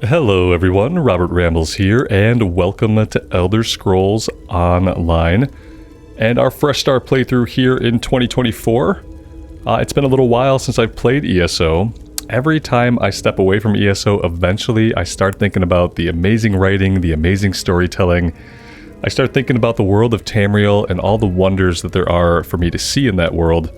Hello everyone, Robert Rambles here, and welcome to Elder Scrolls Online, and our Fresh Start playthrough here in 2024. It's been a little while since I've played ESO. Every time I step away from ESO, eventually I start thinking about the amazing writing, the amazing storytelling. I start thinking about the world of Tamriel and all the wonders that there are for me to see in that world.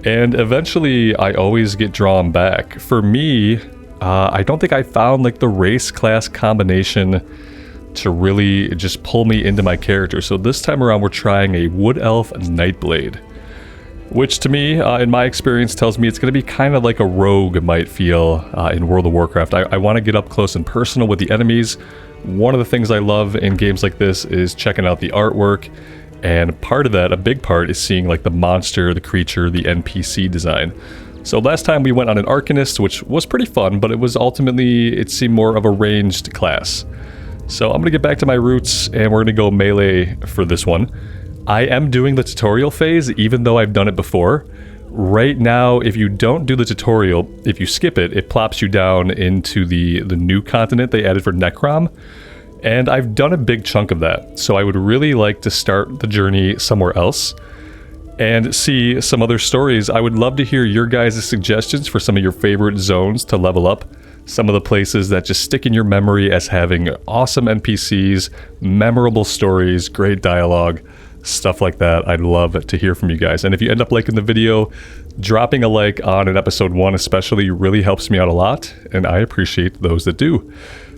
And eventually I always get drawn back. For me, I don't think I found like the race class combination to really just pull me into my character. So this time around we're trying a Wood Elf Nightblade, which to me, in my experience, tells me it's going to be kind of like a rogue might feel in World of Warcraft. I want to get up close and personal with the enemies. One of the things I love in games like this is checking out the artwork, and part of that, a big part, is seeing like the monster, the creature, the NPC design. So last time we went on an Arcanist, which was pretty fun, but it was ultimately, it seemed more of a ranged class. So I'm going to get back to my roots, and we're going to go melee for this one. I am doing the tutorial phase, even though I've done it before. Right now, if you don't do the tutorial, if you skip it, it plops you down into the new continent they added for Necrom. And I've done a big chunk of that, so I would really like to start the journey somewhere else and see some other stories. I would love to hear your guys' suggestions for some of your favorite zones to level up. Some of the places that just stick in your memory as having awesome NPCs, memorable stories, great dialogue, stuff like that. I'd love to hear from you guys. And if you end up liking the video, dropping a like on an episode 1 especially really helps me out a lot, and I appreciate those that do.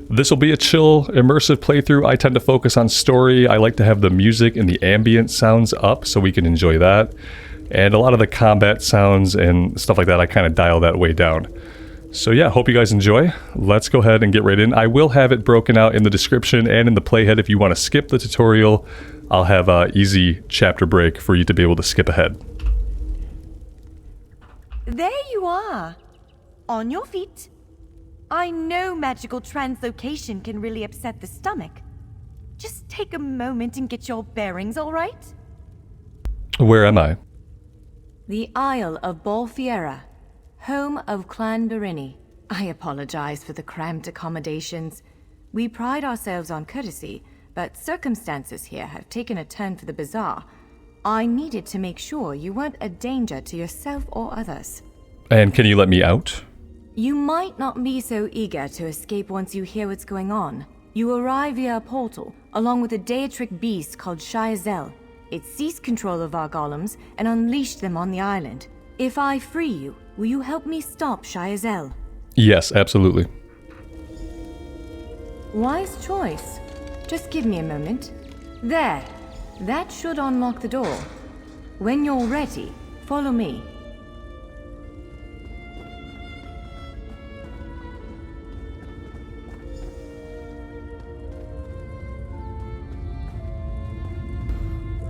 This will be a chill, immersive playthrough. I tend to focus on story. I like to have the music and the ambient sounds up so we can enjoy that. And a lot of the combat sounds and stuff like that, I kind of dial that way down. So yeah, hope you guys enjoy. Let's go ahead and get right in. I will have it broken out in the description and in the playhead. If you want to skip the tutorial, I'll have an easy chapter break for you to be able to skip ahead. There you are. On your feet. I know magical translocation can really upset the stomach. Just take a moment and get your bearings, all right? Where am I? The Isle of Bolfiera, home of Clan Berini. I apologize for the cramped accommodations. We pride ourselves on courtesy, but circumstances here have taken a turn for the bizarre. I needed to make sure you weren't a danger to yourself or others. And can you let me out? You might not be so eager to escape once you hear what's going on. You arrive via a portal, along with a deitric beast called Shayazel. It seized control of our golems and unleashed them on the island. If I free you, will you help me stop Shayazel? Yes, absolutely. Wise choice. Just give me a moment. There. That should unlock the door. When you're ready, follow me.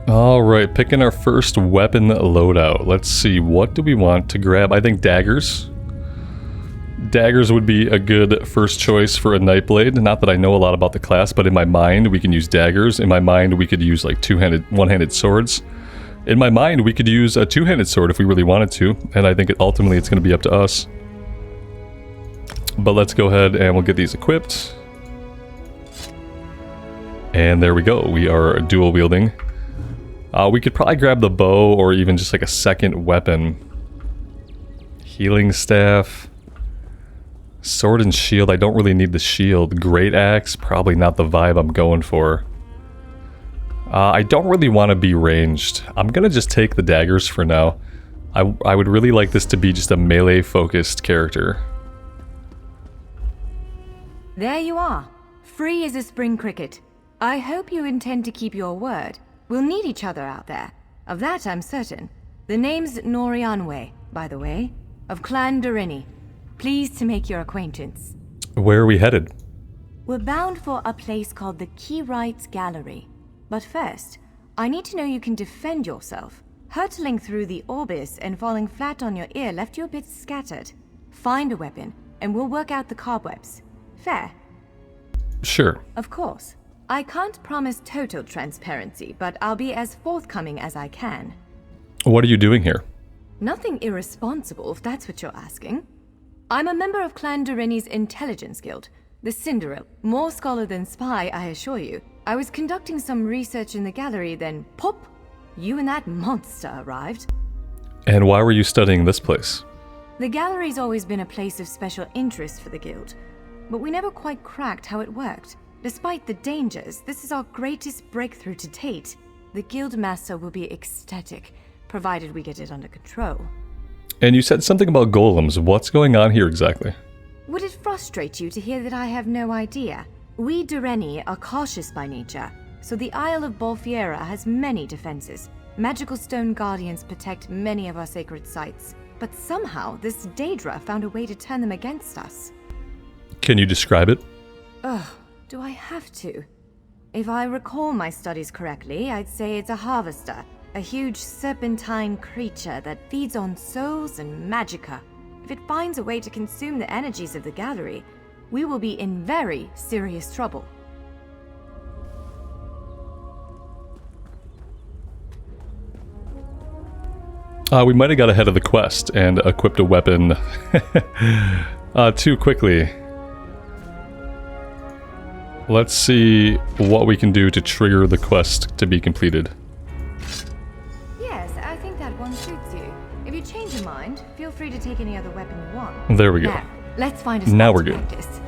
Alright, picking our first weapon loadout. Let's see, what do we want to grab? I think daggers. Daggers would be a good first choice for a Nightblade. Not that I know a lot about the class, but in my mind we can use daggers. In my mind we could use like one-handed swords. In my mind we could use a two-handed sword if we really wanted to, and I think ultimately it's going to be up to us. But let's go ahead and we'll get these equipped. And there we go, we are dual wielding. We could probably grab the bow or even just like a second weapon. Healing staff. Sword and shield. I don't really need the shield. Great axe. Probably not the vibe I'm going for. I don't really want to be ranged. I'm going to just take the daggers for now. I would really like this to be just a melee focused character. There you are. Free as a spring cricket. I hope you intend to keep your word. We'll need each other out there. Of that I'm certain. The name's Norianwe, by the way, of Clan Berini. Pleased to make your acquaintance. Where are we headed? We're bound for a place called the Key Rights Gallery. But first, I need to know you can defend yourself. Hurtling through the Orbis and falling flat on your ear left you a bit scattered. Find a weapon, and we'll work out the cobwebs. Fair? Sure. Of course. I can't promise total transparency, but I'll be as forthcoming as I can. What are you doing here? Nothing irresponsible, if that's what you're asking. I'm a member of Clan Durini's Intelligence Guild. The Cinderel. More scholar than spy, I assure you. I was conducting some research in the gallery, then pop! You and that monster arrived. And why were you studying this place? The gallery's always been a place of special interest for the guild, but we never quite cracked how it worked. Despite the dangers, this is our greatest breakthrough to date. The guild master will be ecstatic, provided we get it under control. And you said something about golems. What's going on here exactly? Would it frustrate you to hear that I have no idea? We Dureni are cautious by nature, so the Isle of Bolfiera has many defenses. Magical stone guardians protect many of our sacred sites, but somehow this Daedra found a way to turn them against us. Can you describe it? Ugh, do I have to? If I recall my studies correctly, I'd say it's a harvester, a huge serpentine creature that feeds on souls and magicka. If it finds a way to consume the energies of the gallery, we will be in very serious trouble. We might have got ahead of the quest and equipped a weapon too quickly. Let's see what we can do to trigger the quest to be completed. Yes, I think that one suits you. If you change your mind, feel free to take any other weapon you want. There we go. Now, let's find a spot Now we're to good. practice.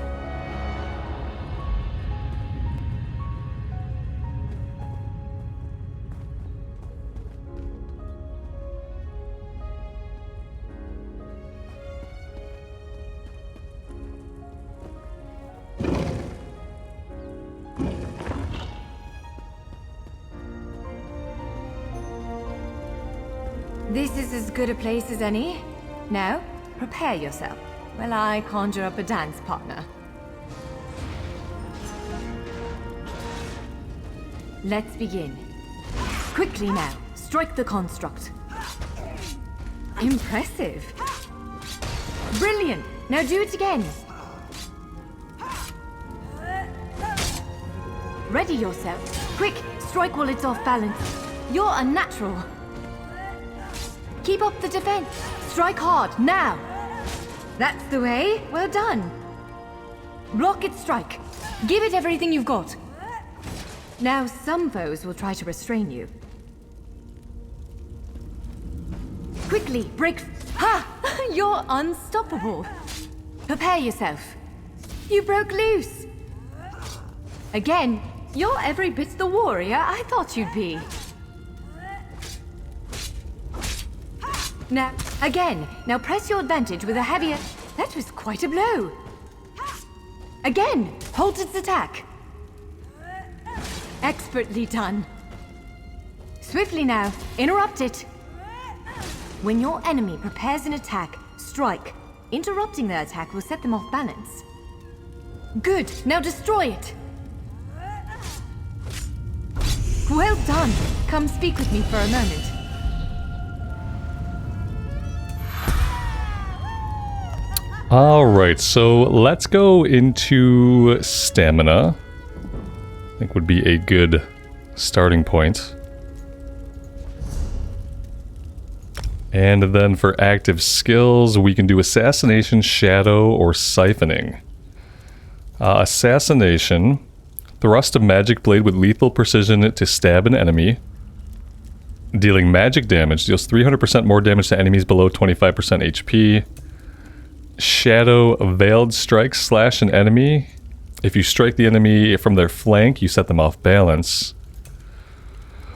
This is as good a place as any. Now, prepare yourself while I conjure up a dance partner. Let's begin. Quickly now, strike the construct. Impressive. Brilliant. Now do it again. Ready yourself. Quick, strike while it's off balance. You're unnatural. Keep up the defense. Strike hard, now. That's the way. Well done. Block its strike. Give it everything you've got. Now some foes will try to restrain you. Quickly, break. Ha! You're unstoppable. Prepare yourself. You broke loose. Again, you're every bit the warrior I thought you'd be. Now, again. Now press your advantage with a heavier... That was quite a blow. Again, hold its attack. Expertly done. Swiftly now, interrupt it. When your enemy prepares an attack, strike. Interrupting their attack will set them off balance. Good, now destroy it. Well done. Come speak with me for a moment. Alright, so let's go into stamina. I think would be a good starting point. And then for active skills, we can do Assassination, Shadow, or Siphoning. Assassination. Thrust a magic blade with lethal precision to stab an enemy. Dealing magic damage. Deals 300% more damage to enemies below 25% HP. Shadow. Veiled strike. Slash an enemy. If you strike the enemy from their flank, you set them off balance.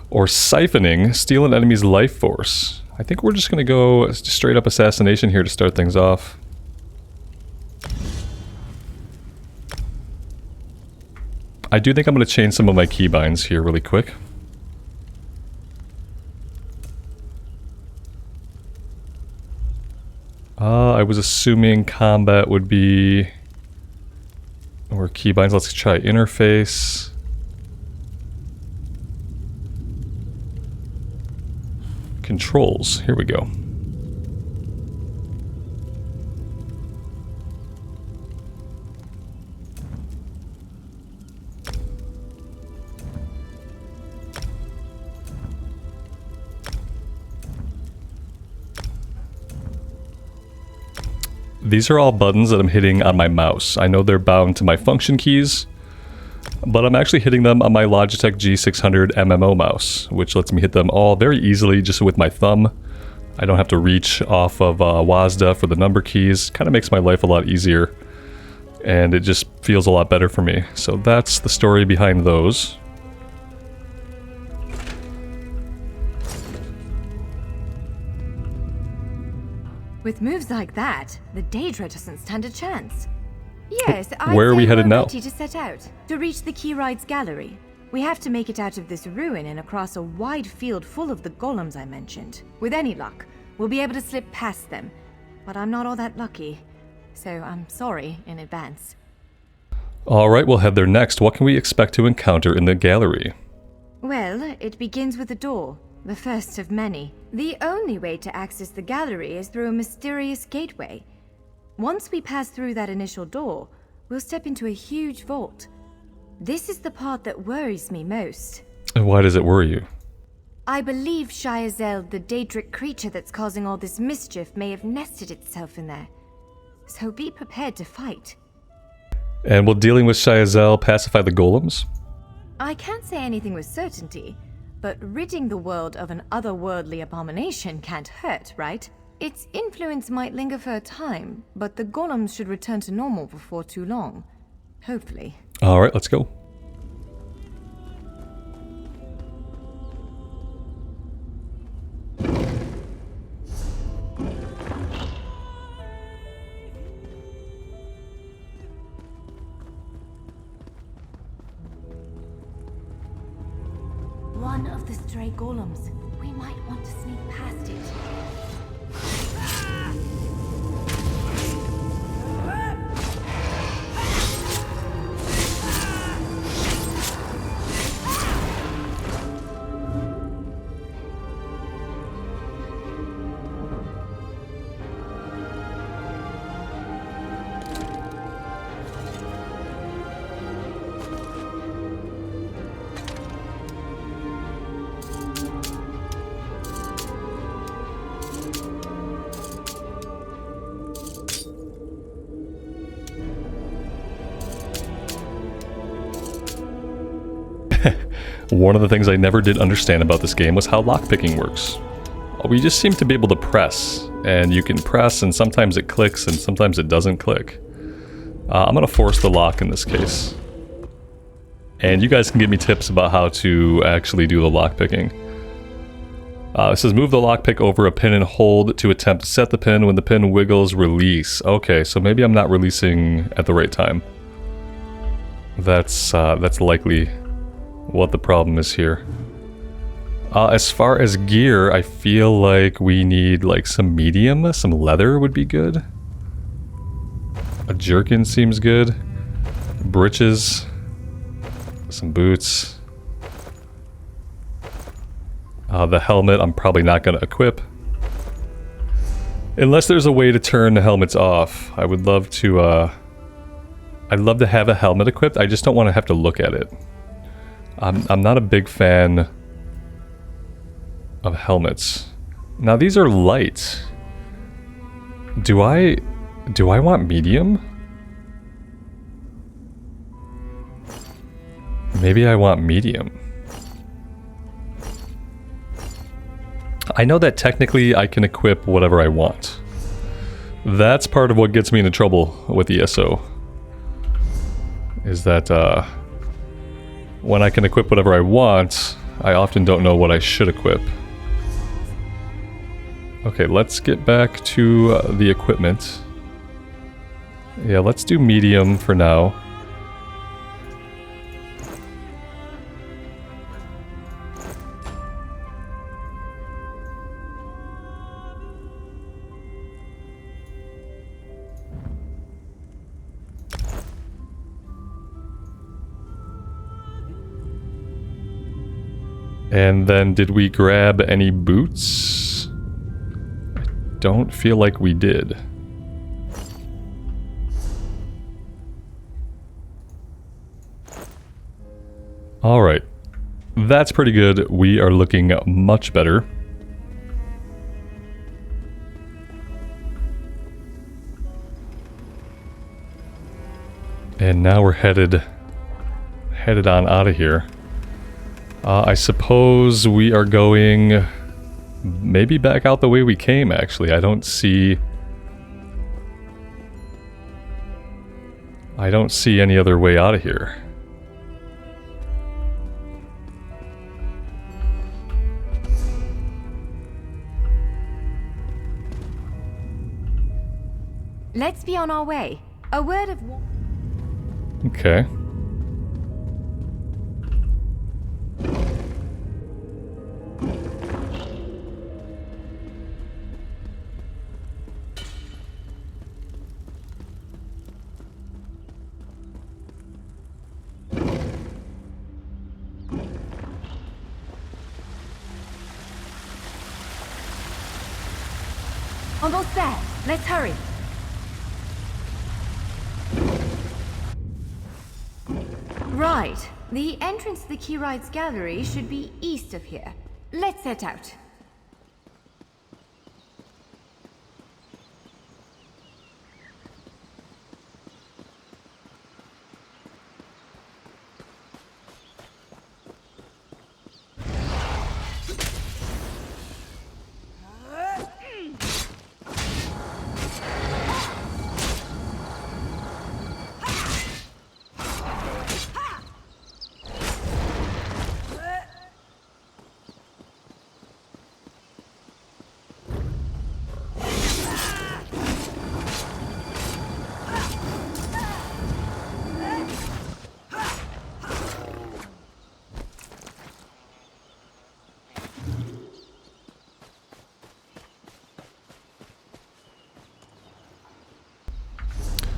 Or Siphoning. Steal an enemy's life force. I think we're just going to go straight up Assassination here to start things off. I do think I'm going to change some of my keybinds here really quick. I was assuming combat would be... Or keybinds. Let's try interface. Controls. Here we go. these are all buttons that I'm hitting on my mouse. I know they're bound to my function keys, but I'm actually hitting them on my Logitech G600 MMO mouse, which lets me hit them all very easily just with my thumb. I don't have to reach off of WASD for the number keys. Kind of makes my life a lot easier, and it just feels a lot better for me. So that's the story behind those. With moves like that, the Daedra doesn't stand a chance. Yes, Where are we headed now? Ready to set out to reach the Keyride's gallery. We have to make it out of this ruin and across a wide field full of the golems I mentioned. With any luck, we'll be able to slip past them. But I'm not all that lucky, so I'm sorry in advance. Alright, we'll head there next. What can we expect to encounter in the gallery? Well, it begins with a door, the first of many. The only way to access the gallery is through a mysterious gateway. Once we pass through that initial door, we'll step into a huge vault. This is the part that worries me most. And why does it worry you? I believe Shyazel, the Daedric creature that's causing all this mischief, may have nested itself in there. So be prepared to fight. And will dealing with Shyazel pacify the golems? I can't say anything with certainty, but ridding the world of an otherworldly abomination can't hurt, right? Its influence might linger for a time, but the golems should return to normal before too long. Hopefully. Alright, let's go. One of the stray golems. We might want to sneak past it. One of the things I never did understand about this game was how lockpicking works. We just seem to be able to press, and you can press and sometimes it clicks and sometimes it doesn't click. I'm gonna force the lock in this case. And you guys can give me tips about how to actually do the lockpicking. It says move the lockpick over a pin and hold to attempt to set the pin. When the pin wiggles, release. Okay, so maybe I'm not releasing at the right time. That's likely what the problem is here. As far as gear, I feel like we need like some medium. Some leather would be good. A jerkin seems good. Breeches. Some boots. The helmet I'm probably not going to equip. Unless there's a way to turn the helmets off. I would love to, I'd love to have a helmet equipped. I just don't want to have to look at it. I'm not a big fan of helmets. Now these are light. Do I want medium? Maybe I want medium. I know that technically I can equip whatever I want. That's part of what gets me into trouble with ESO. Is that, when I can equip whatever I want, I often don't know what I should equip. Okay, let's get back to the equipment. Yeah, let's do medium for now. And then did we grab any boots? I don't feel like we did. Alright. That's pretty good. We are looking much better. And now we're headed on out of here. I suppose we are going maybe back out the way we came, actually. I don't see any other way out of here. Let's be on our way. A word of Okay. Almost there. Let's hurry. Right. The entrance to the Keyride's gallery should be east of here. Let's set out.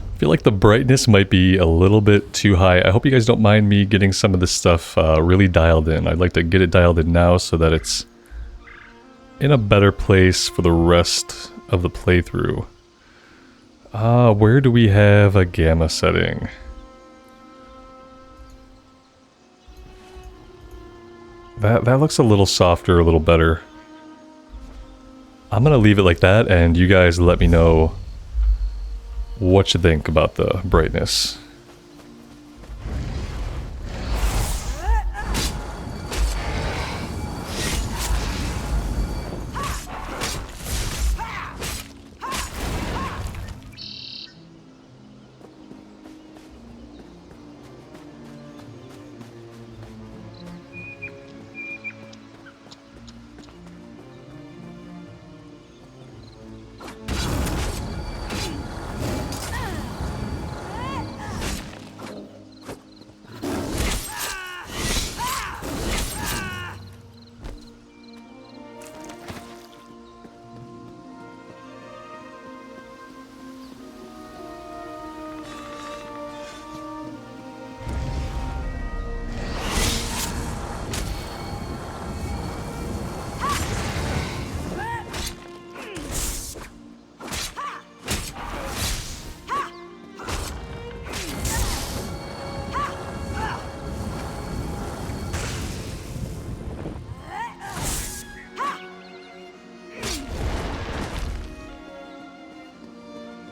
I feel like the brightness might be a little bit too high. I hope you guys don't mind me getting some of this stuff really dialed in. I'd like to get it dialed in now so that it's in a better place for the rest of the playthrough. Where do we have a gamma setting? That looks a little softer, a little better. I'm gonna leave it like that, and you guys let me know what you think about the brightness.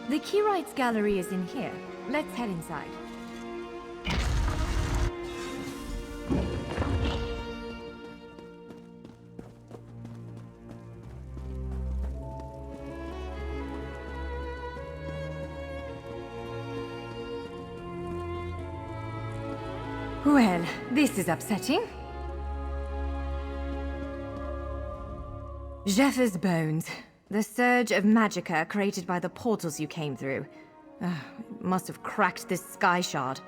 The Keyride's gallery is in here. Let's head inside. Well, this is upsetting. Jeffer's bones. The surge of magicka created by the portals you came through. It must have cracked this sky shard.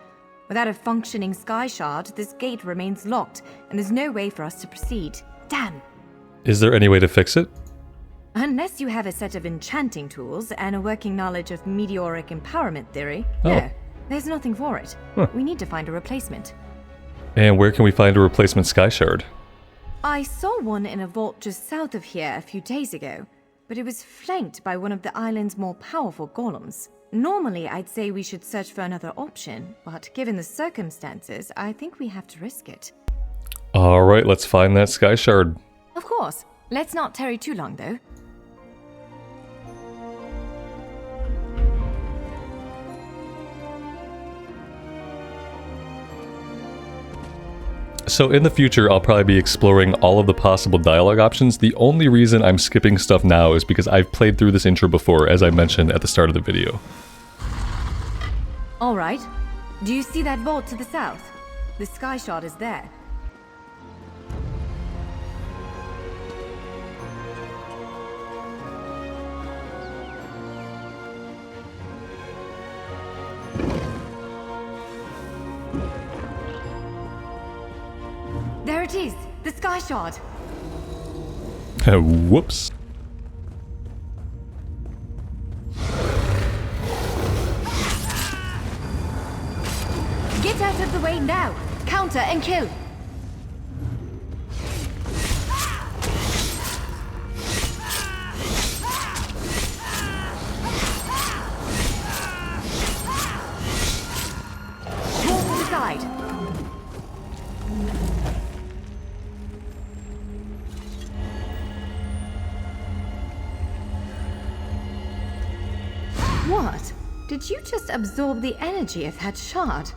Without a functioning sky shard, this gate remains locked, and there's no way for us to proceed. Damn. Is there any way to fix it? Unless you have a set of enchanting tools and a working knowledge of meteoric empowerment theory. Oh. No, there's nothing for it. Huh. We need to find a replacement. And where can we find a replacement sky shard? I saw one in a vault just south of here a few days ago, but it was flanked by one of the island's more powerful golems. Normally, I'd say we should search for another option, but given the circumstances, I think we have to risk it. Alright, let's find that sky shard. Of course. Let's not tarry too long, though. So in the future, I'll probably be exploring all of the possible dialogue options. The only reason I'm skipping stuff now is because I've played through this intro before, as I mentioned at the start of the video. All right. Do you see that vault to the south? The sky shard is there. There it is! The sky shard! Whoops. Get out of the way now! Counter and kill! Roll to the side! What? Did you just absorb the energy of that shard?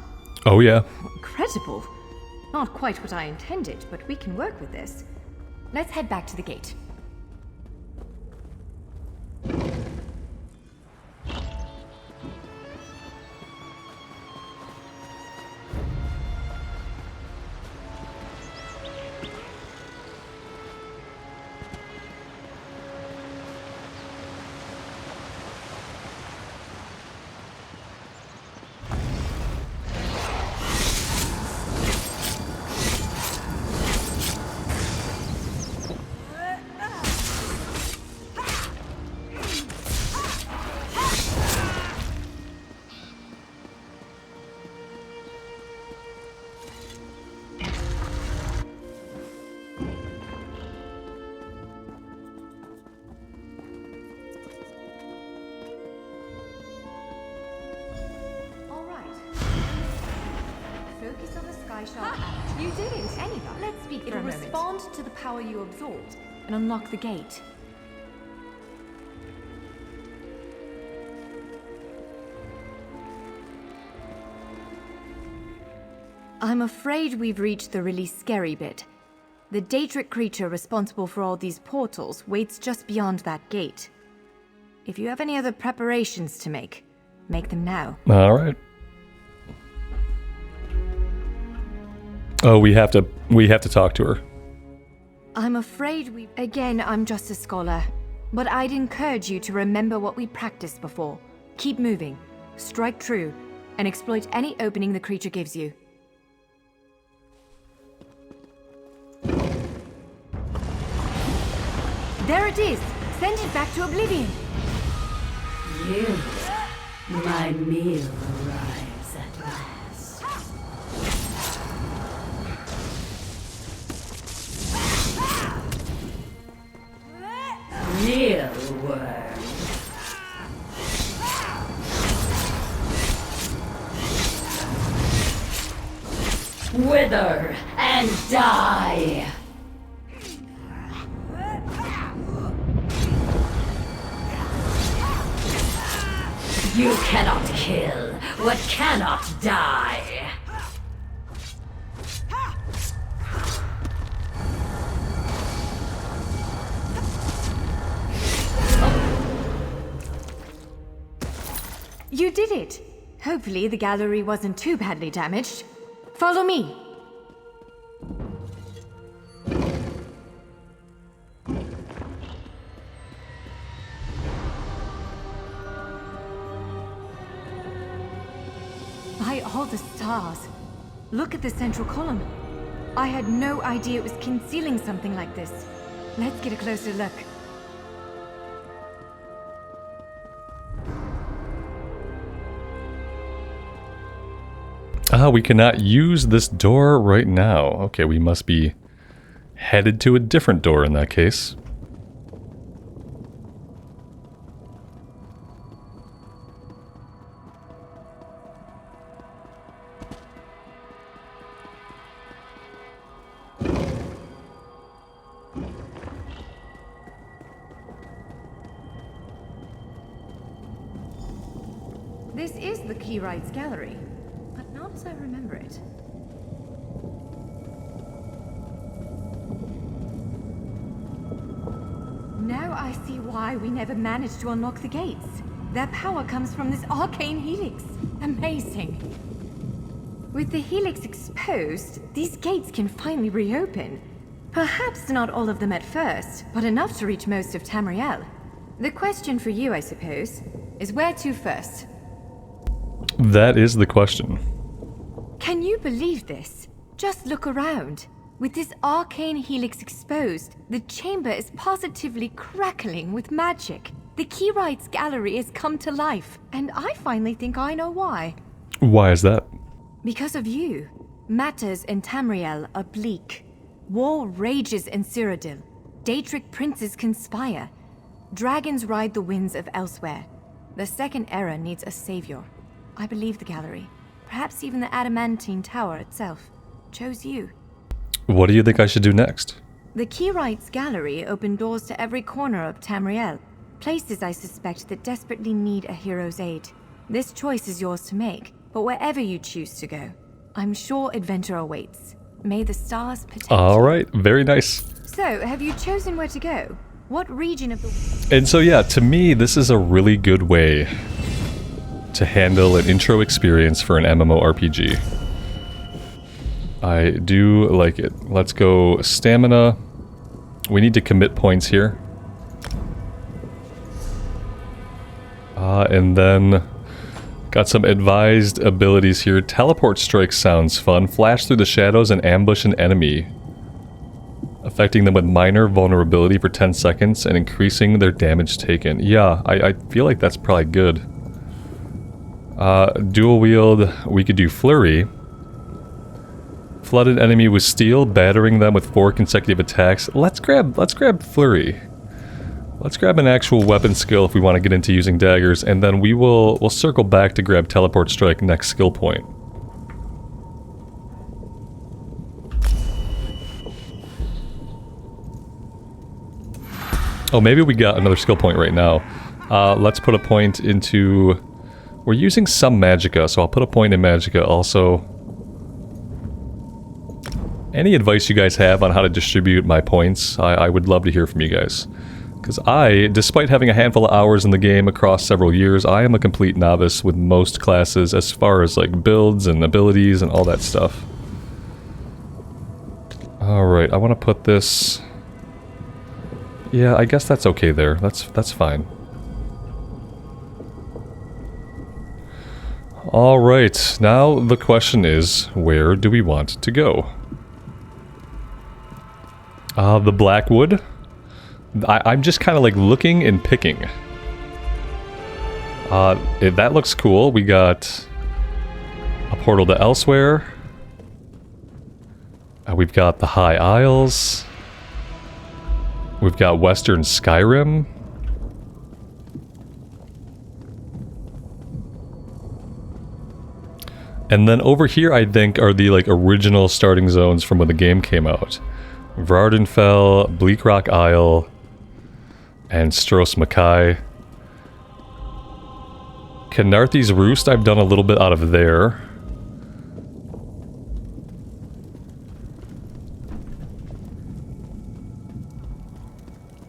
Oh yeah. Incredible. Not quite what I intended, but we can work with this. Let's head back to the gate. Focus on the sky shard. You did it! Anyway, let's speak for a moment. It'll respond to the power you absorbed and unlock the gate. I'm afraid we've reached the really scary bit. The Daedric creature responsible for all these portals waits just beyond that gate. If you have any other preparations to make them now. All right. Oh, we have to talk to her. I'm afraid Again, I'm just a scholar. But I'd encourage you to remember what we practiced before. Keep moving, strike true, and exploit any opening the creature gives you. There it is! Send it back to oblivion! You, my meal arrives at last. Mealworm. Wither and die! You cannot kill what cannot die. You did it! Hopefully the gallery wasn't too badly damaged. Follow me! By all the stars! Look at the central column. I had no idea it was concealing something like this. Let's get a closer look. Ah, we cannot use this door right now. Okay, we must be headed to a different door in that case. This is the Keyrights Gallery, but not as I remember it. I see why we never managed to unlock the gates. Their power comes from this arcane helix. Amazing. With the helix exposed, these gates can finally reopen. Perhaps not all of them at first, but enough to reach most of Tamriel. The question for you, I suppose, is where to first? That is the question. Can you believe this? Just look around. With this arcane helix exposed, the chamber is positively crackling with magic. The Keyrights Gallery has come to life, and I finally think I know why. Why is that? Because of you. Matters in Tamriel are bleak. War rages in Cyrodiil. Daedric princes conspire. Dragons ride the winds of elsewhere. The Second Era needs a savior. I believe the gallery, perhaps even the Adamantine Tower itself, chose you. What do you think I should do next? The Keyrights Gallery opened doors to every corner of Tamriel. Places, I suspect, that desperately need a hero's aid. This choice is yours to make, but wherever you choose to go, I'm sure adventure awaits. May the stars protect you. All right, very nice. So, have you chosen where to go? What region of the... And so yeah, to me, this is a really good way to handle an intro experience for an MMORPG. I do like it. Let's go stamina. We need to commit points here. And then got some advised abilities here. Teleport strike sounds fun. Flash through the shadows and ambush an enemy, affecting them with minor vulnerability for 10 seconds and increasing their damage taken. Yeah, I feel like that's probably good. Dual wield, we could do flurry. Flood an enemy with steel, battering them with 4 consecutive attacks. Let's grab flurry. Let's grab an actual weapon skill if we want to get into using daggers, and then we'll circle back to grab teleport strike next skill point. Oh, maybe we got another skill point right now. Let's put a point into... We're using some magicka, so I'll put a point in magicka also. Any advice you guys have on how to distribute my points, I would love to hear from you guys. Because despite having a handful of hours in the game across several years, I am a complete novice with most classes as far as like builds and abilities and all that stuff. Alright, I want to put this... Yeah, I guess that's okay there. That's fine. Alright, now the question is, where do we want to go? The Blackwood? I'm just kind of like looking and picking. That looks cool. We got a portal to elsewhere. We've got the High Isles. We've got Western Skyrim. And then over here, I think, are the like original starting zones from when the game came out. Vardenfell, Bleak Rock Isle, and Stros Mackay. Canarthy's Roost, I've done a little bit out of there.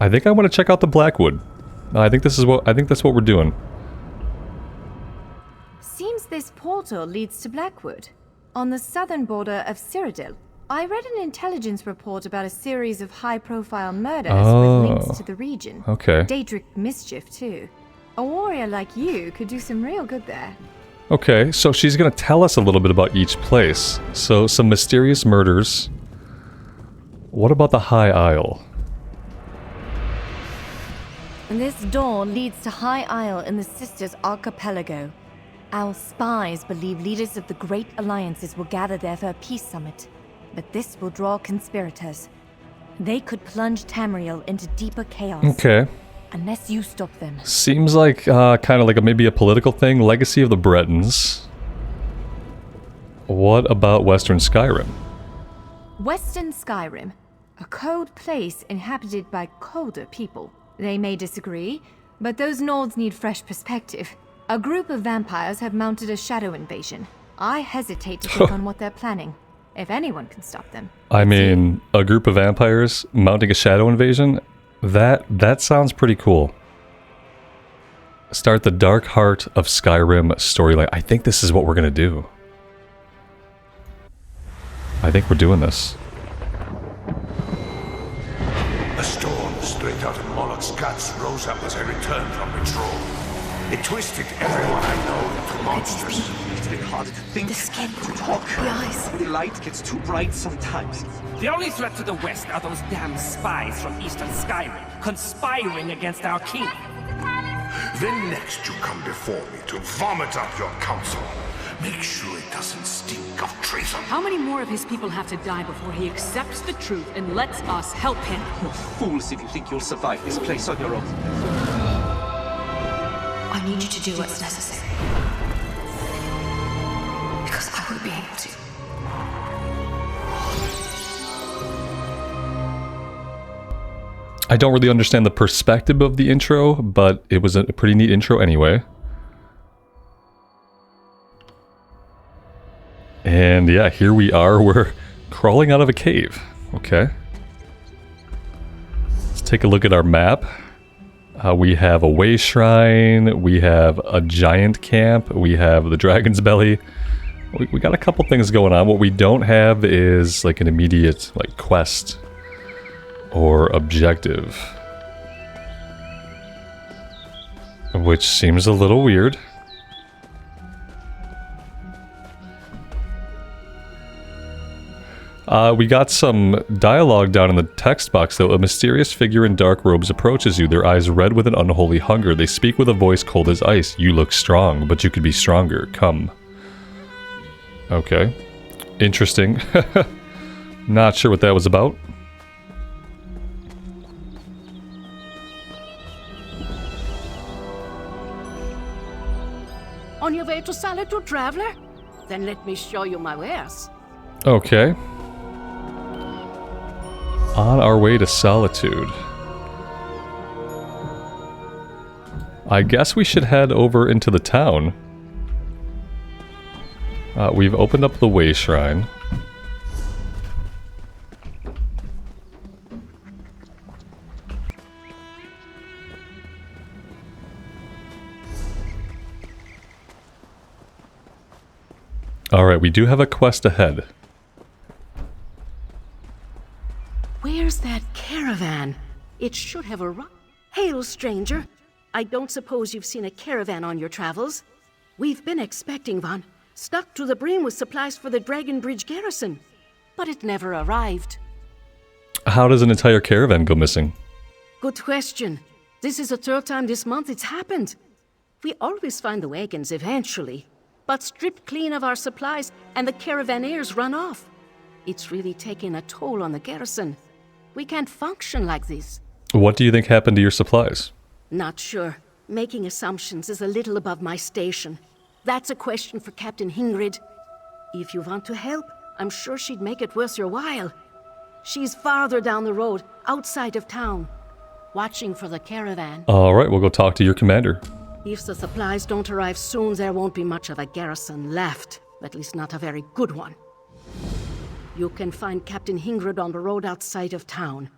I think I want to check out the Blackwood. I think that's what we're doing. Seems this portal leads to Blackwood, on the southern border of Cyrodiil. I read an intelligence report about a series of high-profile murders with links to the region. Okay. Daedric mischief, too. A warrior like you could do some real good there. Okay, so she's gonna tell us a little bit about each place. So, some mysterious murders. What about the High Isle? This door leads to High Isle in the Sisters Archipelago. Our spies believe leaders of the Great Alliances will gather there for a peace summit. But this will draw conspirators. They could plunge Tamriel into deeper chaos. Okay. Unless you stop them. Seems like kind of like maybe a political thing. Legacy of the Bretons. What about Western Skyrim? Western Skyrim. A cold place inhabited by colder people. They may disagree, but those Nords need fresh perspective. A group of vampires have mounted a shadow invasion. I hesitate to take on what they're planning. If anyone can stop them. I mean, a group of vampires mounting a shadow invasion? That sounds pretty cool. Start the Dark Heart of Skyrim storyline. I think this is what we're gonna do. I think we're doing this. A storm straight out of Moloch's guts rose up as I returned from patrol. It twisted everyone I know into monsters. It's a bit harder to think, The skin, to talk. the eyes. The light gets too bright sometimes. The only threat to the West are those damn spies from Eastern Skyrim, conspiring against our king. Then next you come before me to vomit up your counsel. Make sure it doesn't stink of treason. How many more of his people have to die before he accepts the truth and lets us help him? You're fools if you think you'll survive this place on your own. I need you to do what's necessary. Because I will be able to. I don't really understand the perspective of the intro, but it was a pretty neat intro anyway. And yeah, here we are. We're crawling out of a cave. Okay. Let's take a look at our map. We have a way shrine. We have a giant camp. We have the dragon's belly. We got a couple things going on. What we don't have is like an immediate like quest or objective, which seems a little weird. We got some dialogue down in the text box, though. A mysterious figure in dark robes approaches you, their eyes red with an unholy hunger. They speak with a voice cold as ice. You look strong, but you could be stronger. Come. Okay. Interesting. Not sure what that was about. On your way to Solitude, traveler? Then let me show you my wares. Okay. On our way to Solitude. I guess we should head over into the town. We've opened up the way shrine. Alright, we do have a quest ahead. Where's that caravan? It should have arrived. Hail, stranger. I don't suppose you've seen a caravan on your travels. We've been expecting one, stuck to the brim with supplies for the Dragon Bridge garrison. But it never arrived. How does an entire caravan go missing? Good question. This is the third time this month it's happened. We always find the wagons eventually, but stripped clean of our supplies and the caravaneers run off. It's really taking a toll on the garrison. We can't function like this. What do you think happened to your supplies? Not sure. Making assumptions is a little above my station. That's a question for Captain Hingrid. If you want to help, I'm sure she'd make it worth your while. She's farther down the road, outside of town, watching for the caravan. Alright, we'll go talk to your commander. If the supplies don't arrive soon, there won't be much of a garrison left. At least not a very good one. You can find Captain Hingrid on the road outside of town.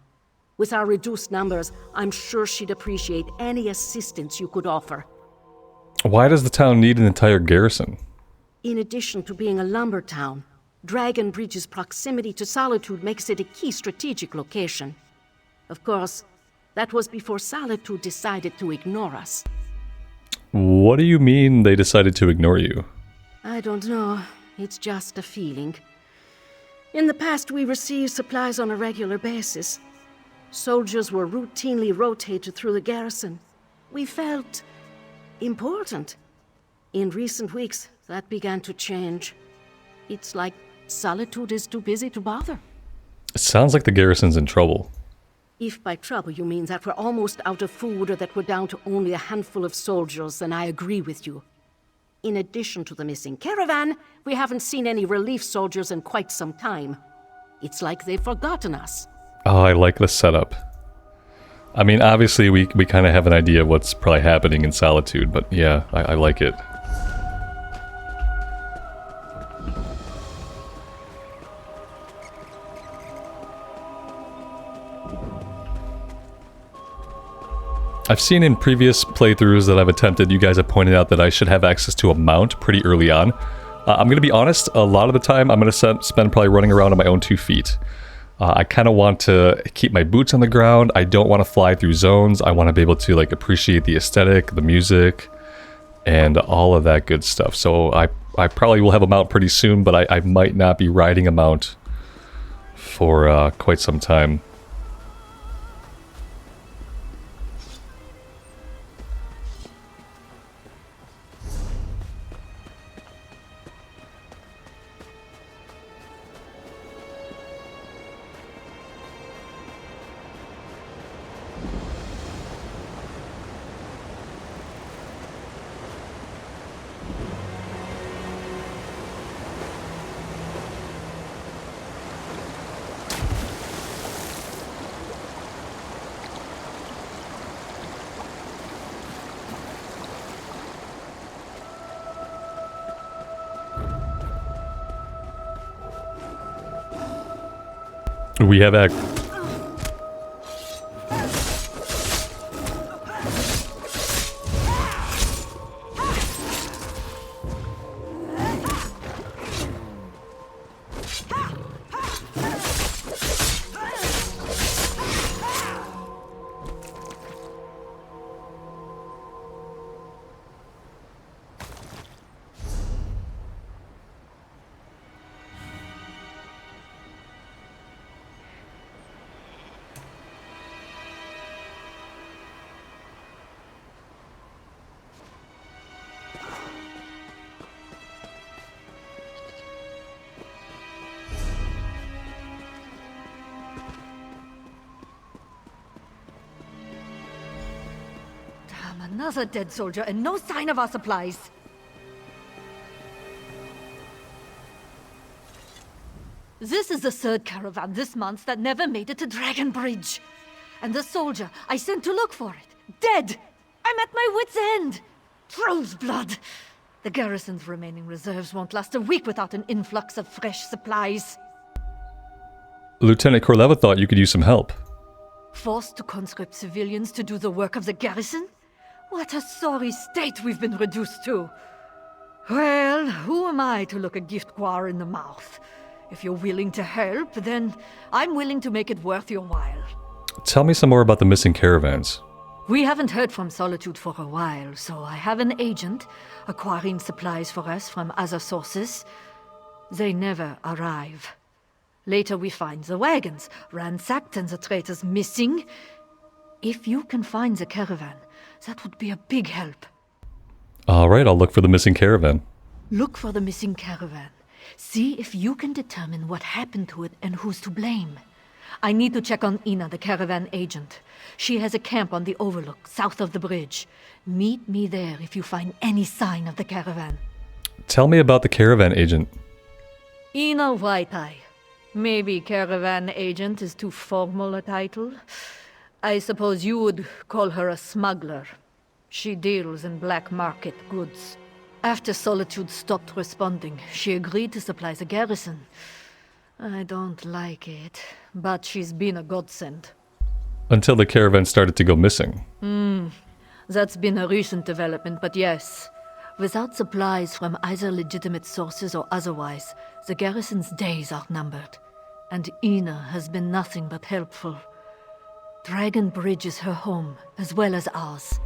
With our reduced numbers, I'm sure she'd appreciate any assistance you could offer. Why does the town need an entire garrison? In addition to being a lumber town, Dragon Bridge's proximity to Solitude makes it a key strategic location. Of course, that was before Solitude decided to ignore us. What do you mean they decided to ignore you? I don't know. It's just a feeling. In the past, we received supplies on a regular basis. Soldiers were routinely rotated through the garrison. We felt important. In recent weeks, that began to change. It's like Solitude is too busy to bother. It sounds like the garrison's in trouble. If by trouble you mean that we're almost out of food or that we're down to only a handful of soldiers, then I agree with you. In addition to the missing caravan, we haven't seen any relief soldiers in quite some time. It's like they've forgotten us. Oh, I like the setup. I mean, obviously we kind of have an idea of what's probably happening in Solitude, but yeah, I like it. I've seen in previous playthroughs that I've attempted, you guys have pointed out that I should have access to a mount pretty early on. I'm going to be honest, a lot of the time I'm going to spend probably running around on my own 2 feet. I kind of want to keep my boots on the ground. I don't want to fly through zones. I want to be able to like appreciate the aesthetic, the music, and all of that good stuff. So I probably will have a mount pretty soon, but I might not be riding a mount for quite some time. We have Another dead soldier and no sign of our supplies. This is the third caravan this month that never made it to Dragon Bridge. And the soldier I sent to look for it, dead! I'm at my wit's end! Troll's blood! The garrison's remaining reserves won't last a week without an influx of fresh supplies. Lieutenant Korleva thought you could use some help. Forced to conscript civilians to do the work of the garrison? What a sorry state we've been reduced to. Well, who am I to look a gift guar in the mouth? If you're willing to help, then I'm willing to make it worth your while. Tell me some more about the missing caravans. We haven't heard from Solitude for a while, so I have an agent acquiring supplies for us from other sources. They never arrive. Later we find the wagons ransacked and the traitors missing. If you can find the caravan, that would be a big help. Alright, I'll look for the missing caravan. Look for the missing caravan. See if you can determine what happened to it and who's to blame. I need to check on Ina, the caravan agent. She has a camp on the overlook, south of the bridge. Meet me there if you find any sign of the caravan. Tell me about the caravan agent. Ina White-Eye. Maybe caravan agent is too formal a title. I suppose you would call her a smuggler. She deals in black market goods. After Solitude stopped responding, she agreed to supply the garrison. I don't like it, but she's been a godsend. Until the caravan started to go missing. That's been a recent development, but yes. Without supplies from either legitimate sources or otherwise, the garrison's days are numbered. And Ina has been nothing but helpful. Dragon Bridge is her home, as well as ours.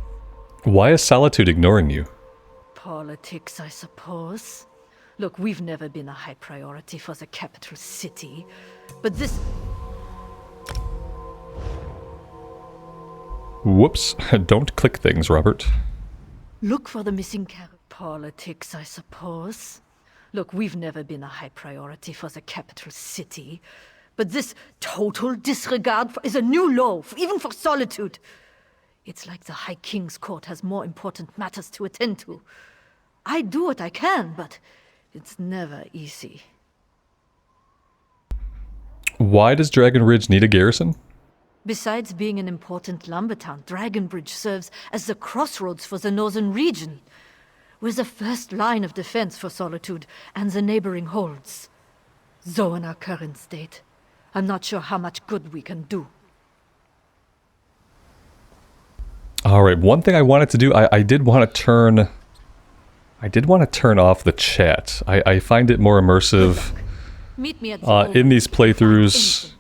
Why is Solitude ignoring you? Politics, I suppose. Look, we've never been a high priority for the capital city, but this... Whoops, don't click things, Robert. Look for the missing Politics, I suppose. Look, we've never been a high priority for the capital city, but this total disregard is a new low, even for Solitude. It's like the High King's Court has more important matters to attend to. I do what I can, but it's never easy. Why does Dragon Ridge need a garrison? Besides being an important lumber town, Dragonbridge serves as the crossroads for the northern region. We're the first line of defense for Solitude and the neighboring holds. Though in our current state, I'm not sure how much good we can do. Alright, one thing I wanted to do, I did want to turn off the chat. I find it more immersive Meet me at the in these playthroughs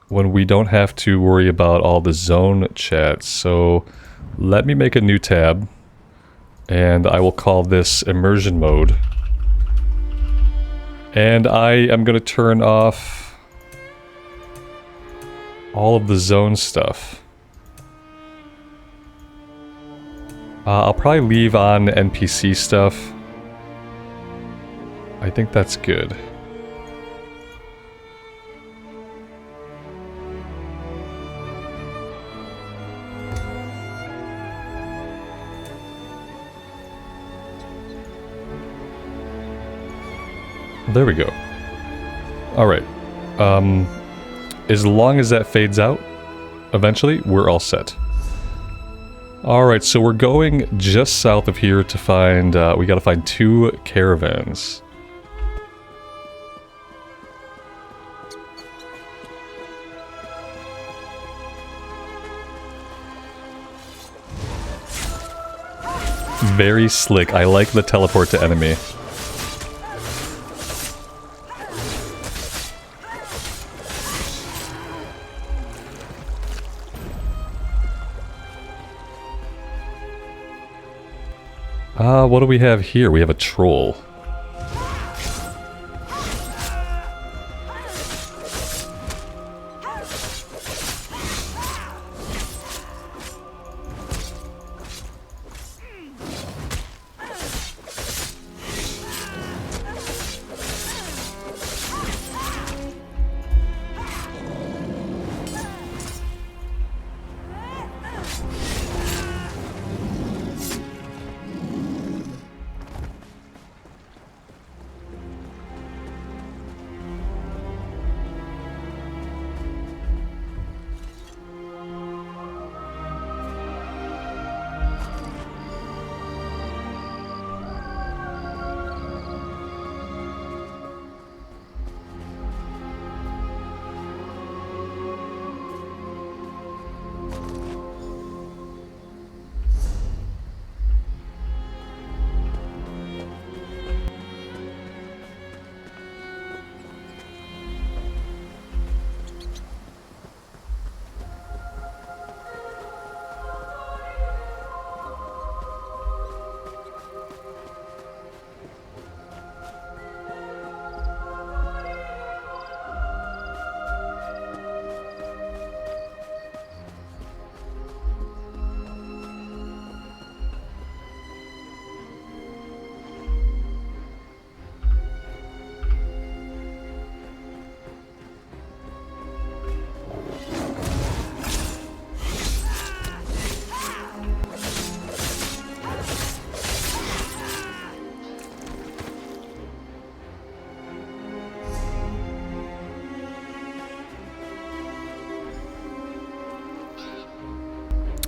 when we don't have to worry about all the zone chats. So let me make a new tab, and I will call this immersion mode. And I am going to turn off all of the zone stuff. I'll probably leave on NPC stuff. I think that's good. There we go. Alright. As long as that fades out, eventually, we're all set. Alright, so we're going just south of here to find, we gotta find 2 caravans. Very slick. I like the teleport to enemy. What do we have here? We have a troll.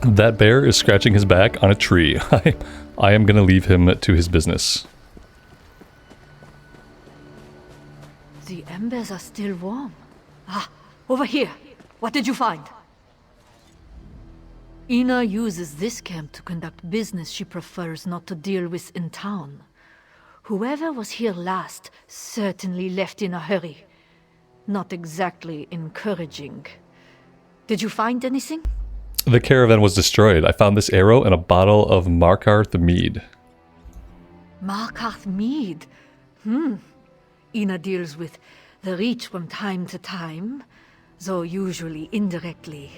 That bear is scratching his back on a tree. I am going to leave him to his business. The embers are still warm. Ah, over here. What did you find? Ina uses this camp to conduct business she prefers not to deal with in town. Whoever was here last certainly left in a hurry. Not exactly encouraging. Did you find anything? The caravan was destroyed. I found this arrow and a bottle of Markarth mead. Markarth mead? Ina deals with the Reach from time to time, though usually indirectly.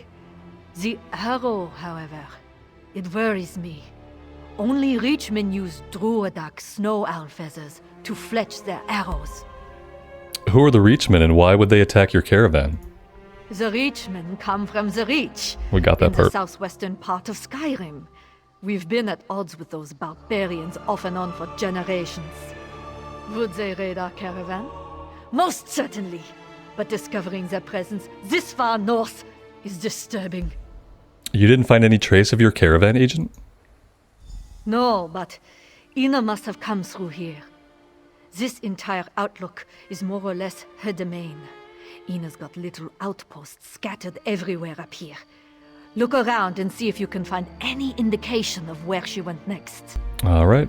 The arrow, however, it worries me. Only Reachmen use Druidak snow owl feathers to fletch their arrows. Who are the Reachmen and why would they attack your caravan? The Reachmen come from the Reach. We got that in part. The southwestern part of Skyrim. We've been at odds with those barbarians off and on for generations. Would they raid our caravan? Most certainly. But discovering their presence this far north is disturbing. You didn't find any trace of your caravan, agent? No, but Ina must have come through here. This entire outlook is more or less her domain. Ina's got little outposts scattered everywhere up here. Look around and see if you can find any indication of where she went next. All right.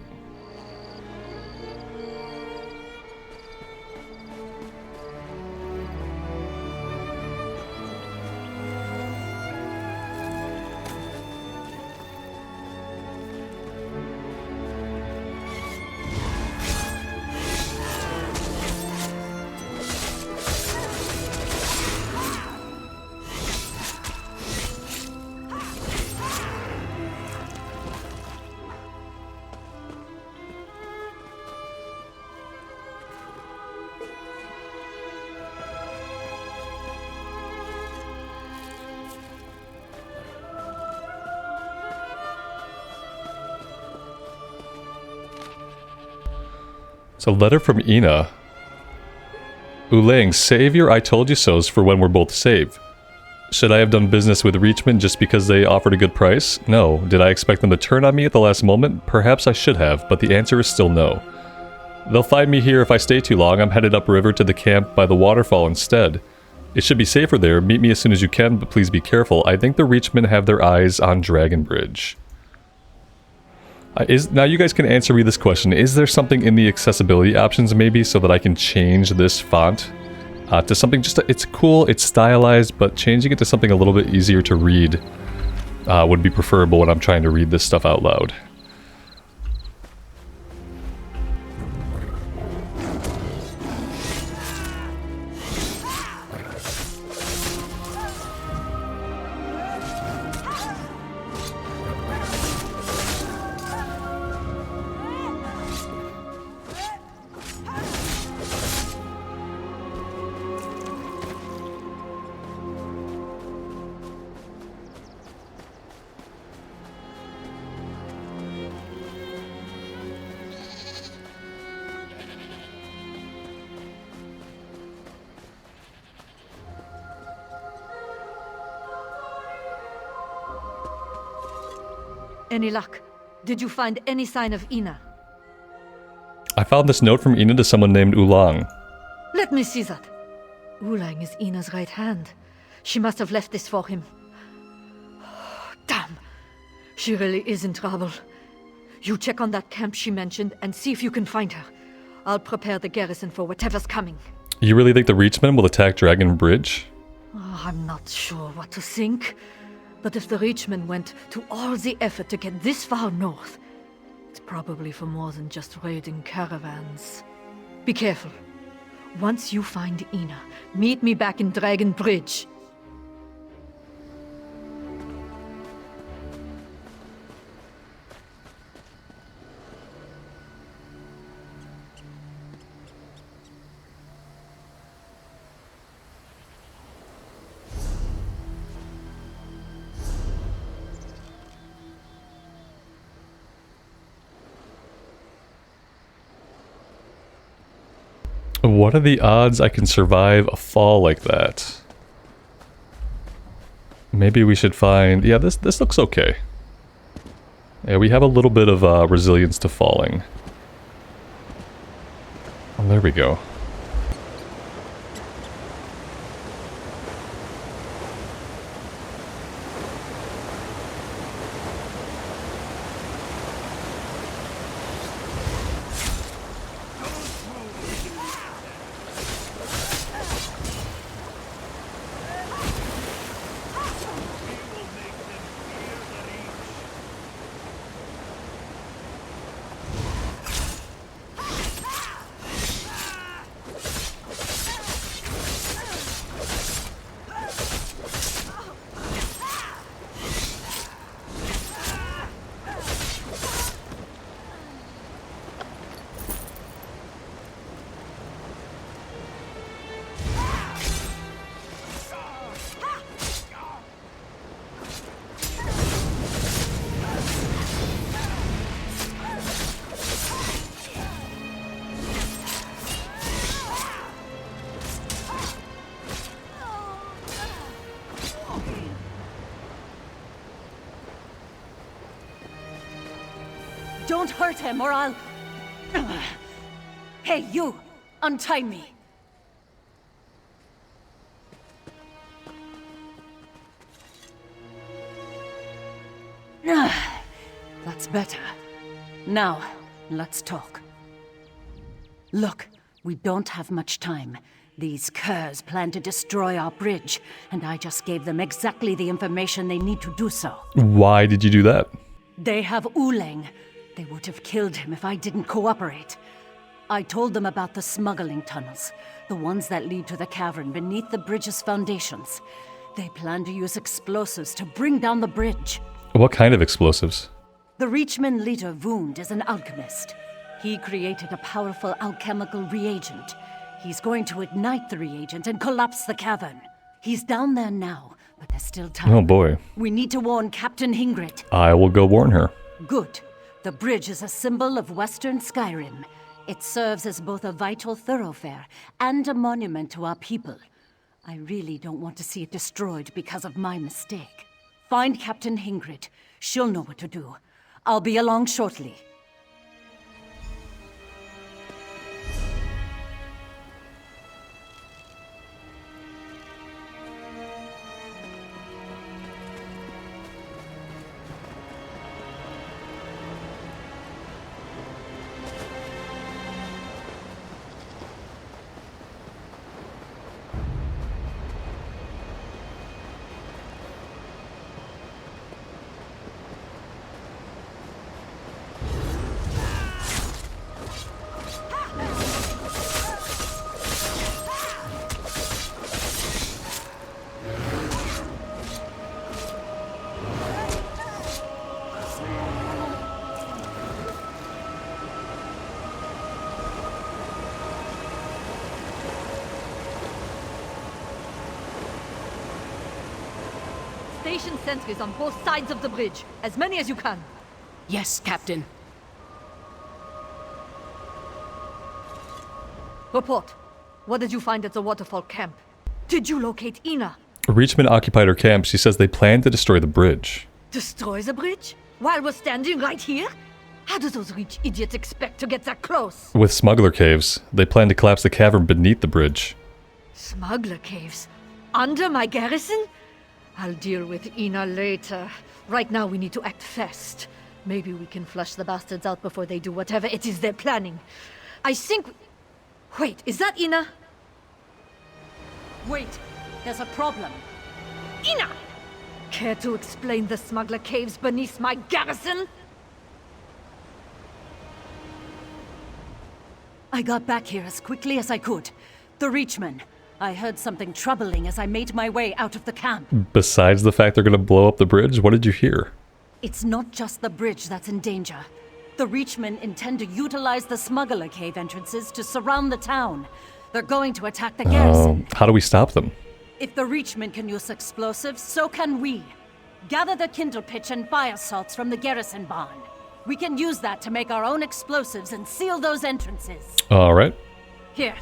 It's a letter from Ina. Ulang, save your I told you so's for when we're both saved. Should I have done business with Reachman just because they offered a good price? No. Did I expect them to turn on me at the last moment? Perhaps I should have, but the answer is still no. They'll find me here if I stay too long. I'm headed upriver to the camp by the waterfall instead. It should be safer there. Meet me as soon as you can, but please be careful. I think the Reachmen have their eyes on Dragon Bridge. Now you guys can answer me this question. Is there something in the accessibility options maybe so that I can change this font to something just... it's cool, it's stylized, but changing it to something a little bit easier to read would be preferable when I'm trying to read this stuff out loud. Any luck? Did you find any sign of Ina? I found this note from Ina to someone named Ulang. Let me see that. Ulang is Ina's right hand. She must have left this for him. Damn. She really is in trouble. You check on that camp she mentioned and see if you can find her. I'll prepare the garrison for whatever's coming. You really think the Reachmen will attack Dragon Bridge? Oh, I'm not sure what to think. But if the Reachmen went to all the effort to get this far north, it's probably for more than just raiding caravans. Be careful. Once you find Ina, meet me back in Dragon Bridge. What are the odds I can survive a fall like that? Maybe we should find... yeah, this looks okay. Yeah, we have a little bit of resilience to falling. Oh, there we go. Don't hurt him or I'll... Hey, you! Untie me! That's better. Now, let's talk. Look, we don't have much time. These curs plan to destroy our bridge, and I just gave them exactly the information they need to do so. Why did you do that? They have Uleng. They would have killed him if I didn't cooperate. I told them about the smuggling tunnels, the ones that lead to the cavern beneath the bridge's foundations. They plan to use explosives to bring down the bridge. What kind of explosives? The Reachman leader Wound is an alchemist. He created a powerful alchemical reagent. He's going to ignite the reagent and collapse the cavern. He's down there now, but there's still time. Oh boy. We need to warn Captain Hingrid. I will go warn her. Good. The bridge is a symbol of Western Skyrim. It serves as both a vital thoroughfare and a monument to our people. I really don't want to see it destroyed because of my mistake. Find Captain Hingrid. She'll know what to do. I'll be along shortly. Station sentries on both sides of the bridge. As many as you can. Yes, Captain. Report. What did you find at the waterfall camp? Did you locate Ina? Reachman occupied her camp. She says they plan to destroy the bridge. Destroy the bridge? While we're standing right here? How do those rich idiots expect to get that close? With smuggler caves, they plan to collapse the cavern beneath the bridge. Smuggler caves? Under my garrison? I'll deal with Ina later. Right now we need to act fast. Maybe we can flush the bastards out before they do whatever it is they're planning. I think... Wait, is that Ina? Wait, there's a problem. Ina! Care to explain the smuggler caves beneath my garrison? I got back here as quickly as I could. The Reachman. I heard something troubling as I made my way out of the camp. Besides the fact they're going to blow up the bridge, what did you hear? It's not just the bridge that's in danger. The Reachmen intend to utilize the smuggler cave entrances to surround the town. They're going to attack the garrison. How do we stop them? If the Reachmen can use explosives, so can we. Gather the kindle pitch and fire salts from the garrison barn. We can use that to make our own explosives and seal those entrances. All right. Here,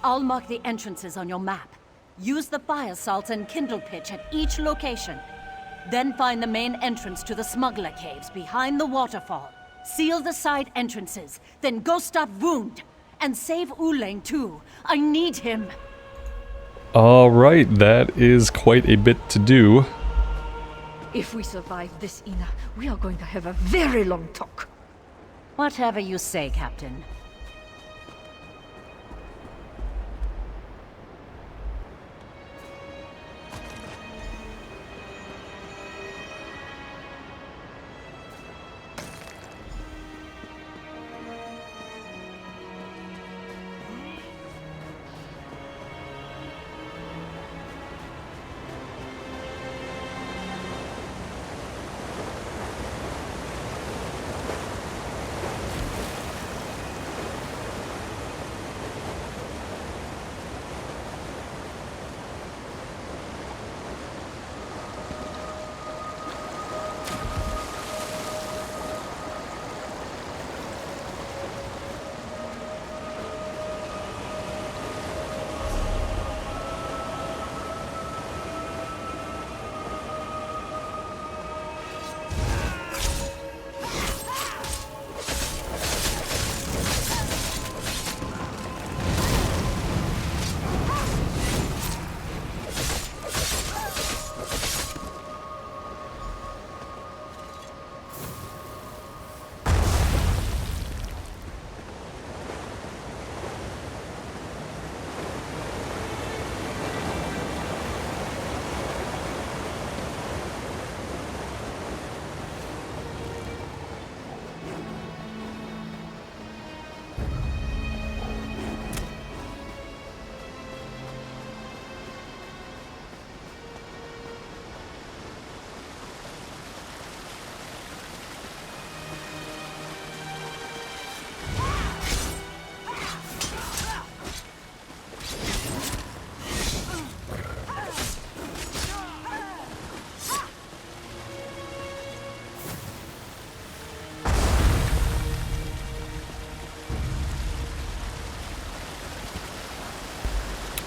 I'll mark the entrances on your map. Use the fire salts and kindle pitch at each location. Then find the main entrance to the smuggler caves behind the waterfall. Seal the side entrances, then go stop Wound. And save Uleng too. I need him. All right, that is quite a bit to do. If we survive this, Ina, we are going to have a very long talk. Whatever you say, Captain.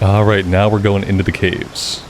Alright, now we're going into the caves.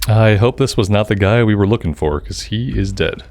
I hope this was not the guy we were looking for, because he is dead.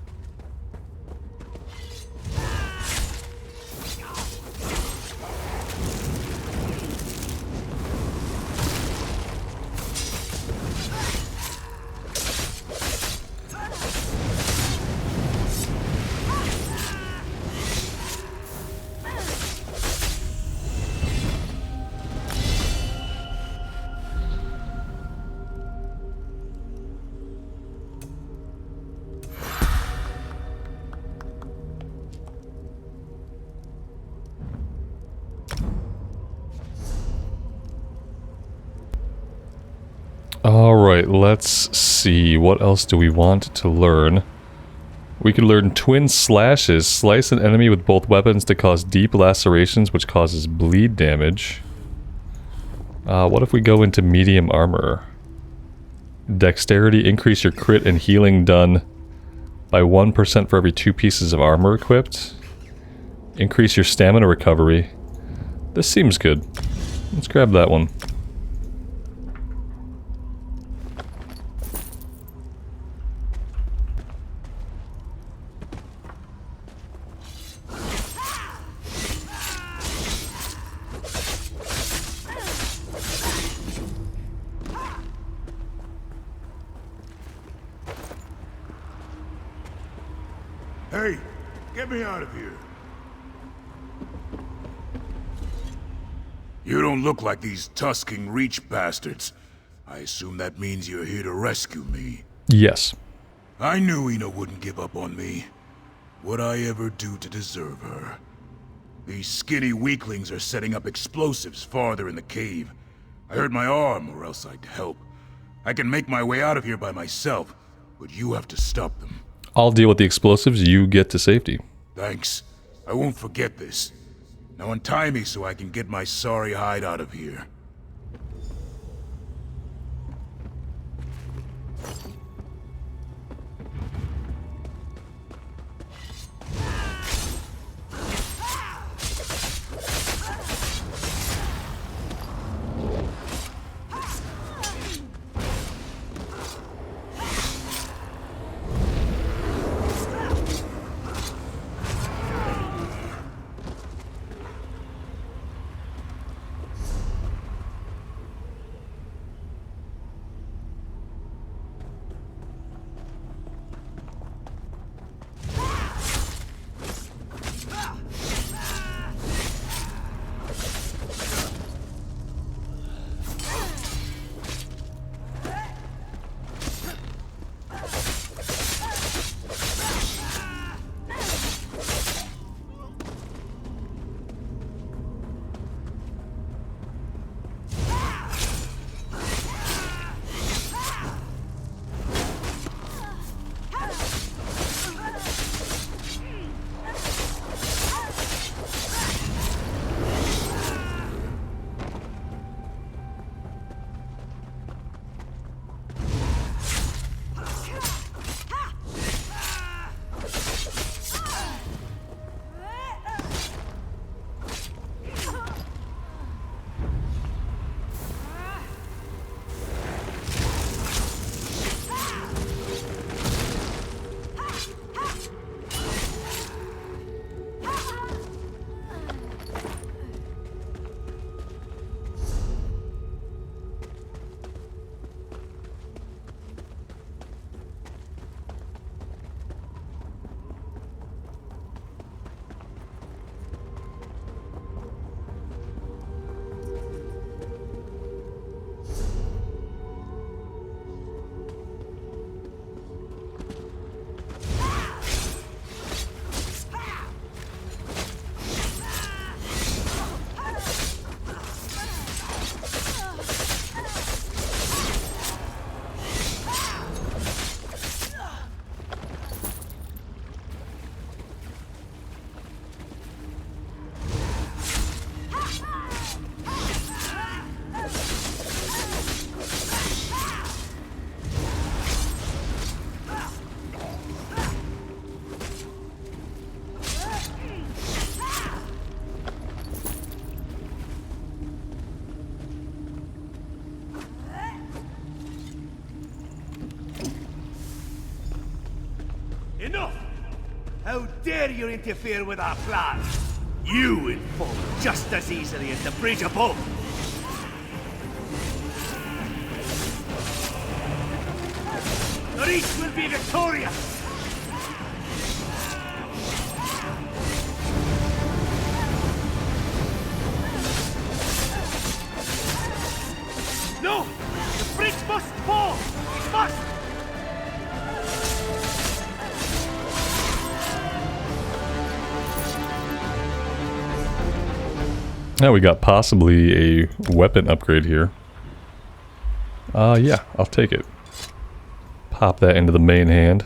Alright, let's see. What else do we want to learn? We could learn Twin Slashes. Slice an enemy with both weapons to cause deep lacerations, which causes bleed damage. What if we go into Medium Armor? Dexterity. Increase your crit and healing done by 1% for every 2 pieces of armor equipped. Increase your stamina recovery. This seems good. Let's grab that one. Hey, get me out of here. You don't look like these Tusking Reach bastards. I assume that means you're here to rescue me. Yes. I knew Ina wouldn't give up on me. What'd I ever do to deserve her? These skinny weaklings are setting up explosives farther in the cave. I hurt my arm, or else I'd help. I can make my way out of here by myself, but you have to stop them. I'll deal with the explosives, you get to safety. Thanks. I won't forget this. Now untie me so I can get my sorry hide out of here. How dare you interfere with our plans? You will fall just as easily as the bridge above. The Reach will be victorious! No! The bridge must fall! It must! Now we got possibly a weapon upgrade here. Yeah, I'll take it. Pop that into the main hand.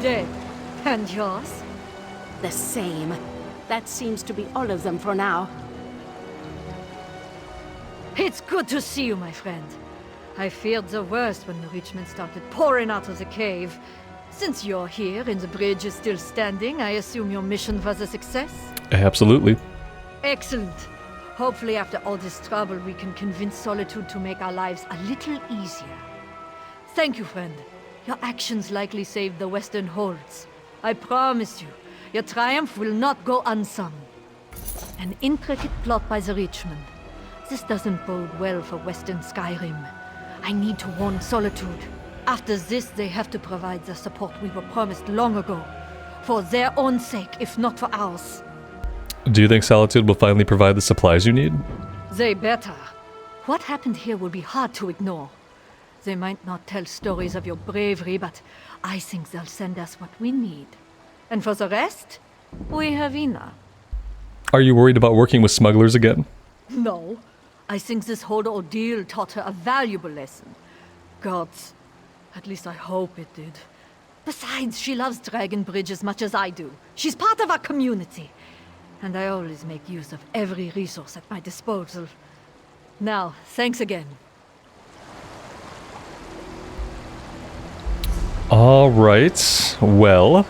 Dead. And yours? The same. That seems to be all of them for now. It's good to see you, my friend. I feared the worst when the rich men started pouring out of the cave. Since you're here and the bridge is still standing, I assume your mission was a success? Absolutely. Excellent. Hopefully after all this trouble, we can convince Solitude to make our lives a little easier. Thank you, friend. Your actions likely saved the Western Holds. I promise you, your triumph will not go unsung. An intricate plot by the Richmond. This doesn't bode well for Western Skyrim. I need to warn Solitude. After this, they have to provide the support we were promised long ago. For their own sake, if not for ours. Do you think Solitude will finally provide the supplies you need? They better. What happened here will be hard to ignore. They might not tell stories of your bravery, but I think they'll send us what we need. And for the rest, we have Ina. Are you worried about working with smugglers again? No. I think this whole ordeal taught her a valuable lesson. Gods. At least I hope it did. Besides, she loves Dragon Bridge as much as I do. She's part of our community. And I always make use of every resource at my disposal. Now, thanks again. Alright, well...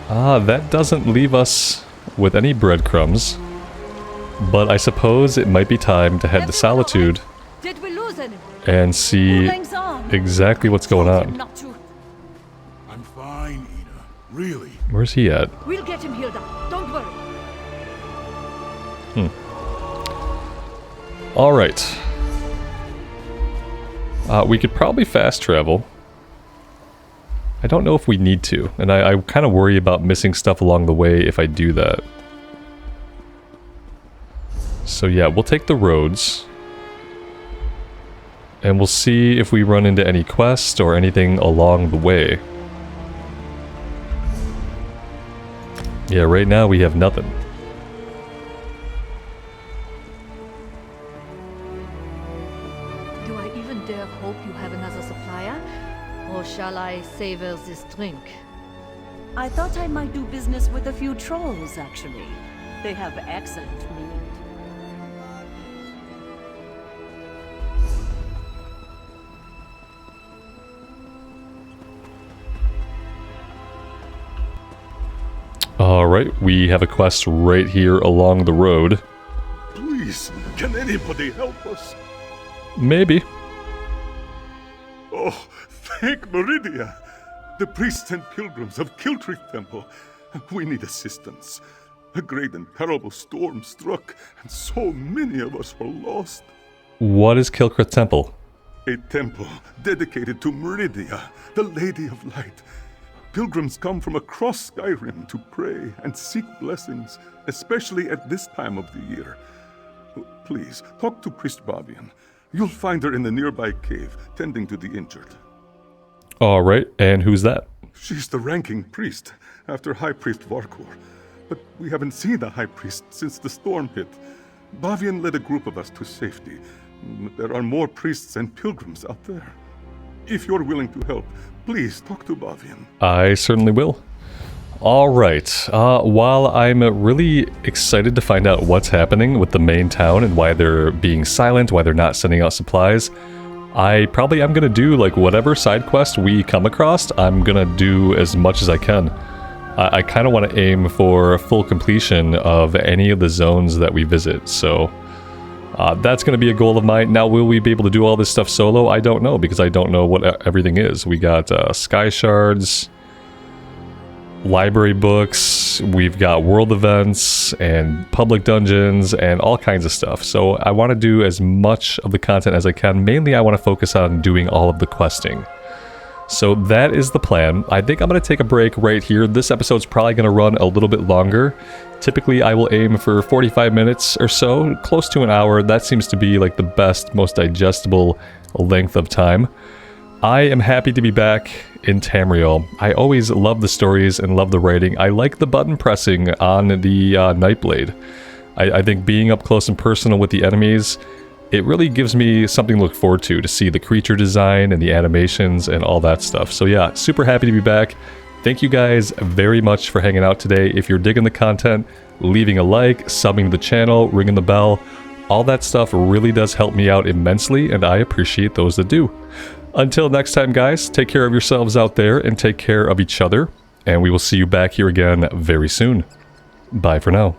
that doesn't leave us with any breadcrumbs. But I suppose it might be time to head to Solitude Did we lose anyone? and see Moving's on. exactly what's going on. Not to. I'm fine, Ina. Really. Where's he at? We'll get him healed up. Don't worry. Alright. We could probably fast travel. I don't know if we need to, and I kind of worry about missing stuff along the way if I do that. So yeah, we'll take the roads. And we'll see if we run into any quests or anything along the way. Yeah, right now we have nothing. Do I even dare hope you have another supplier? Or shall I savor this drink? I thought I might do business with a few trolls, actually. They have excellent meat. Alright, we have a quest right here along the road. Please, can anybody help us? Maybe. Oh, thank Meridia! The priests and pilgrims of Kiltrick Temple. We need assistance. A great and terrible storm struck, and so many of us were lost. What is Kilcrith Temple? A temple dedicated to Meridia, the Lady of Light. Pilgrims come from across Skyrim to pray and seek blessings, especially at this time of the year. Please, talk to Priest Bavian. You'll find her in the nearby cave, tending to the injured. Alright, and who's that? She's the ranking priest, after High Priest Varkor. But we haven't seen the High Priest since the storm hit. Bavian led a group of us to safety. There are more priests and pilgrims out there. If you're willing to help, please talk to Bavian. I certainly will. Alright, while I'm really excited to find out what's happening with the main town and why they're being silent, why they're not sending out supplies, I probably am going to do like whatever side quest we come across, I'm going to do as much as I can. I kind of want to aim for full completion of any of the zones that we visit, so that's going to be a goal of mine. Now, will we be able to do all this stuff solo? I don't know, because I don't know what everything is. We got sky shards, library books, we've got world events and public dungeons and all kinds of stuff. So I want to do as much of the content as I can. Mainly I want to focus on doing all of the questing. So that is the plan. I think I'm going to take a break right here. This episode's probably going to run a little bit longer. Typically I will aim for 45 minutes or so, close to an hour. That seems to be like the best, most digestible length of time. I am happy to be back in Tamriel. I always love the stories and love the writing. I like the button pressing on the Nightblade. I think being up close and personal with the enemies, it really gives me something to look forward to see the creature design and the animations and all that stuff. So yeah, super happy to be back. Thank you guys very much for hanging out today. If you're digging the content, leaving a like, subbing to the channel, ringing the bell, all that stuff really does help me out immensely, and I appreciate those that do. Until next time, guys, take care of yourselves out there and take care of each other, and we will see you back here again very soon. Bye for now.